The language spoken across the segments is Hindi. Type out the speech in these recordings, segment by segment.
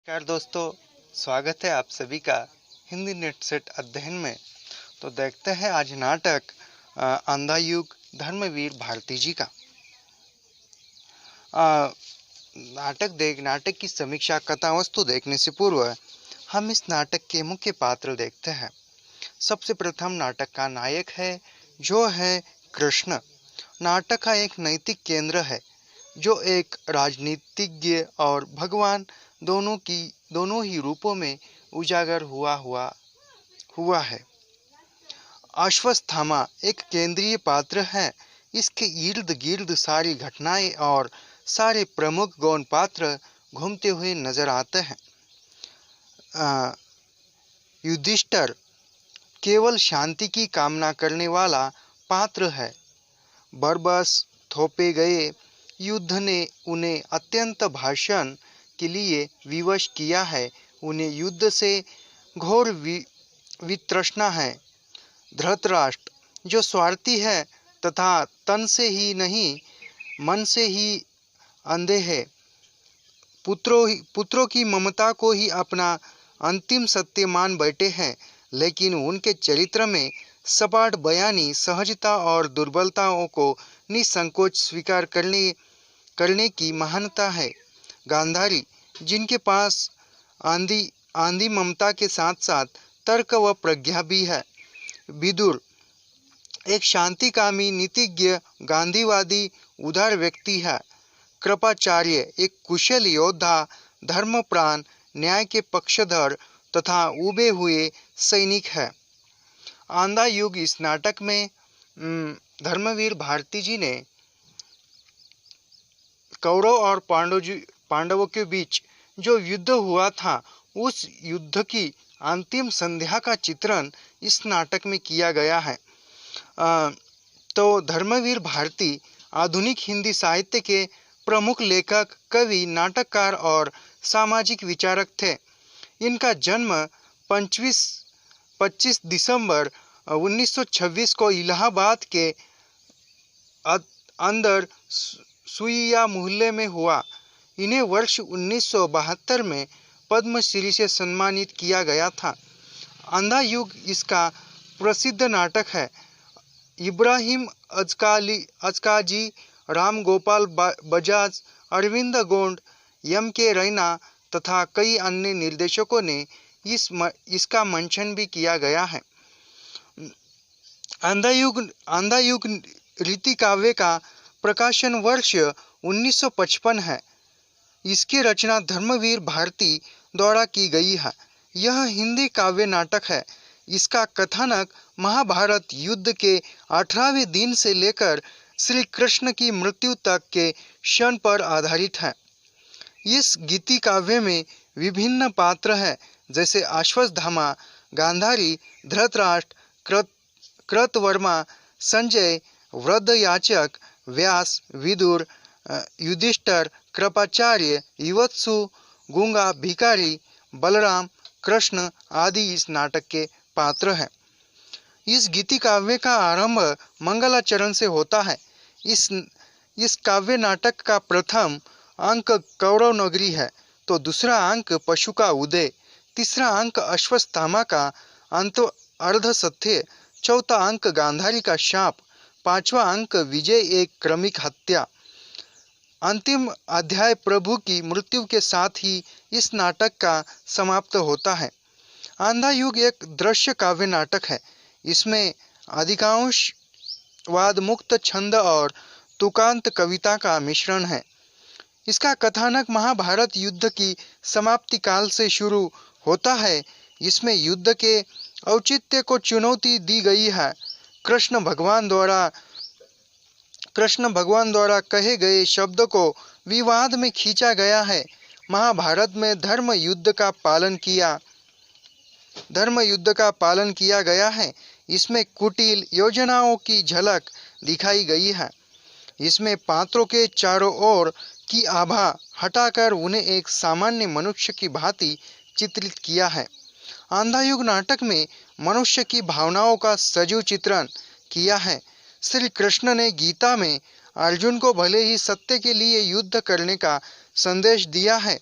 नमस्कार दोस्तों, स्वागत है आप सभी का हिंदी नेट सेट अध्ययन में। तो देखते हैं आज नाटक अंधा युग धर्मवीर भारती जी का। नाटक की समीक्षा कथा वस्तु देखने से पूर्व हम इस नाटक के मुख्य पात्र देखते हैं। सबसे प्रथम नाटक का नायक है जो है कृष्ण। नाटक का एक नैतिक केंद्र है जो एक राजनीतिज्ञ और भगवान दोनों ही रूपों में उजागर हुआ है। अश्वत्थामा एक केंद्रीय पात्र है। इसके इर्द गिर्द सारी घटनाएं और सारे प्रमुख गौण पात्र घूमते हुए नजर आते हैं। युधिष्ठिर केवल शांति की कामना करने वाला पात्र है। बरबस थोपे गए युद्ध ने उन्हें अत्यंत भाषण के लिए विवश किया है। उन्हें युद्ध से घोर वितृष्णा है। धृतराष्ट्र जो स्वार्थी है तथा तन से ही नहीं मन से ही अंधे है, पुत्रों की ममता को ही अपना अंतिम सत्य मान बैठे हैं, लेकिन उनके चरित्र में सपाट बयानी, सहजता और दुर्बलताओं को निसंकोच स्वीकार करने की महानता है। गांधारी जिनके पास आंधी ममता के साथ साथ तर्क व प्रज्ञा भी है। विदुर एक शांतिकामी, नीतिज्ञ, गांधीवादी, उदार व्यक्ति है। कृपाचार्य एक कुशल योद्धा, धर्मप्राण, न्याय के पक्षधर तथा उबे हुए सैनिक है। अंधा युग इस नाटक में धर्मवीर भारती जी ने कौरव और पांडवों के बीच जो युद्ध हुआ था, उस युद्ध की अंतिम संध्या का चित्रण इस नाटक में किया गया है। तो धर्मवीर भारती आधुनिक हिंदी साहित्य के प्रमुख लेखक, कवि, नाटककार और सामाजिक विचारक थे। इनका जन्म 25 दिसंबर 1926 को इलाहाबाद के अंदर सुइया मोहल्ले में हुआ। इन्हें वर्ष 1972 में पद्मश्री से सम्मानित किया गया था। अंधा युग इसका प्रसिद्ध नाटक है। इब्राहिम अजकाजी, राम गोपाल बजाज, अरविंद गोंड, M.K. रैना तथा कई अन्य निर्देशकों ने इसका मंचन भी किया गया है। अंधा युग रीति काव्य का प्रकाशन वर्ष 1955 है। इसकी रचना धर्मवीर भारती द्वारा की गई है। यह हिंदी काव्य नाटक है। इसका कथानक महाभारत युद्ध के 18वें दिन से लेकर श्री कृष्ण की मृत्यु तक के क्षण पर आधारित है। इस गीति काव्य में विभिन्न पात्र हैं, जैसे अश्वत्थामा, गांधारी, धृतराष्ट्र, कृतवर्मा, संजय, वृद्धयाचक, व्यास, विदुर, युधिष्ठिर, कृपाचार्य, युवत्सु, गूंगा, भिखारी, बलराम, कृष्ण आदि इस नाटक के पात्र हैं। इस गीति काव्य का आरंभ मंगलाचरण से होता है। इस काव्य नाटक का प्रथम अंक कौरव नगरी है, तो दूसरा अंक पशु का उदय, तीसरा अंक अश्वत्थामा का अर्ध सत्य, चौथा अंक गांधारी का शाप, पांचवा अंक विजय एक क्रमिक हत्या। अंतिम अध्याय प्रभु की मृत्यु के साथ ही इस नाटक का समाप्त होता है। अंधा युग एक दृश्य काव्य नाटक है। इसमें अधिकांश वाद मुक्त छंद और तुकांत कविता का मिश्रण है। इसका कथानक महाभारत युद्ध की समाप्ति काल से शुरू होता है। इसमें युद्ध के औचित्य को चुनौती दी गई है। कृष्ण भगवान द्वारा कहे गए शब्द को विवाद में खींचा गया है। महाभारत में धर्म युद्ध का पालन किया गया है। इसमें कुटिल योजनाओं की झलक दिखाई गई है। इसमें पात्रों के चारों ओर की आभा हटाकर उन्हें एक सामान्य मनुष्य की भांति चित्रित किया है। अंधा युग नाटक में मनुष्य की भावनाओं का सजीव चित्रण किया है। श्री कृष्ण ने गीता में अर्जुन को भले ही सत्य के लिए युद्ध करने का संदेश दिया है,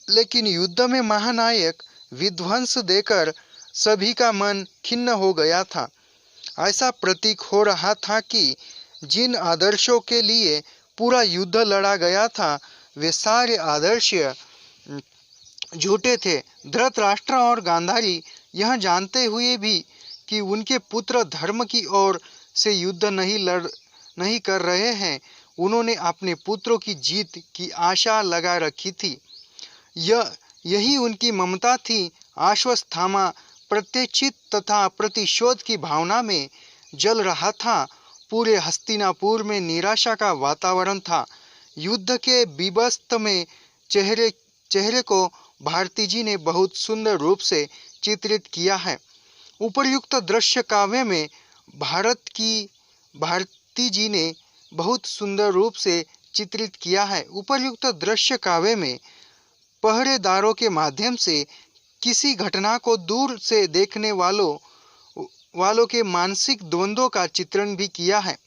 लेकिन युद्ध में महानायक विध्वंस देकर सभी का मन खिन्न हो गया था। ऐसा प्रतीक हो रहा था कि जिन आदर्शों के लिए पूरा युद्ध लड़ा गया था वे सारे आदर्श झूठे थे। धृतराष्ट्र और गांधारी यह जानते हुए भी कि उनके पुत्र धर्म की ओर से युद्ध नहीं कर रहे हैं, उन्होंने अपने पुत्रों की जीत की आशा लगा रखी थी। यही उनकी ममता थी। अश्वत्थामा प्रत्यक्षित तथा प्रतिशोध की भावना में जल रहा था। पूरे हस्तिनापुर में निराशा का वातावरण था। युद्ध के बीभत्स में चेहरे को भारती जी ने बहुत सुंदर रूप से चित्रित किया है। उपर्युक्त दृश्य काव्य में भारती जी ने बहुत सुंदर रूप से चित्रित किया है। उपर्युक्त दृश्य काव्य में पहरेदारों के माध्यम से किसी घटना को दूर से देखने वालों के मानसिक द्वंद्वों का चित्रण भी किया है।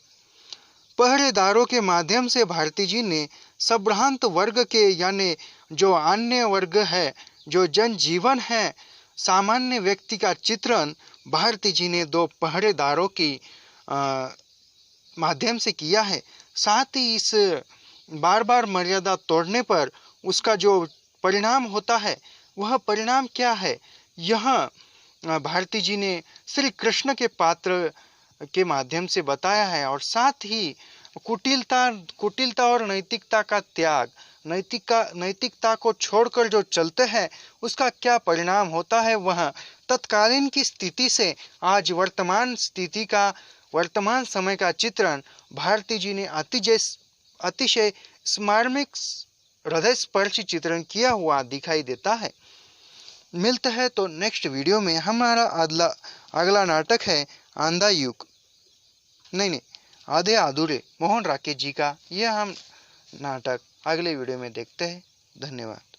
पहरेदारों के माध्यम से भारती जी ने संभ्रांत वर्ग के यानी जो अन्य वर्ग है, जो जनजीवन है, सामान्य व्यक्ति का चित्रण भारती जी ने दो पहरेदारों की माध्यम से किया है। साथ ही इस बार बार मर्यादा तोड़ने पर उसका जो परिणाम होता है वह परिणाम क्या है, यह भारती जी ने श्री कृष्ण के पात्र के माध्यम से बताया है। और साथ ही कुटिलता और नैतिकता का त्याग, नैतिकता को छोड़कर जो चलते हैं उसका क्या परिणाम होता है, वह तत्कालीन की स्थिति से आज वर्तमान समय का चित्रण भारती जी ने अतिशय स्मार्मिक हृदय स्पर्शी चित्रण किया हुआ दिखाई देता है। मिलते हैं तो नेक्स्ट वीडियो में। हमारा अगला नाटक है आंधा युग, आधे अधूरे, मोहन राकेश जी का। यह हम नाटक अगले वीडियो में देखते हैं। धन्यवाद।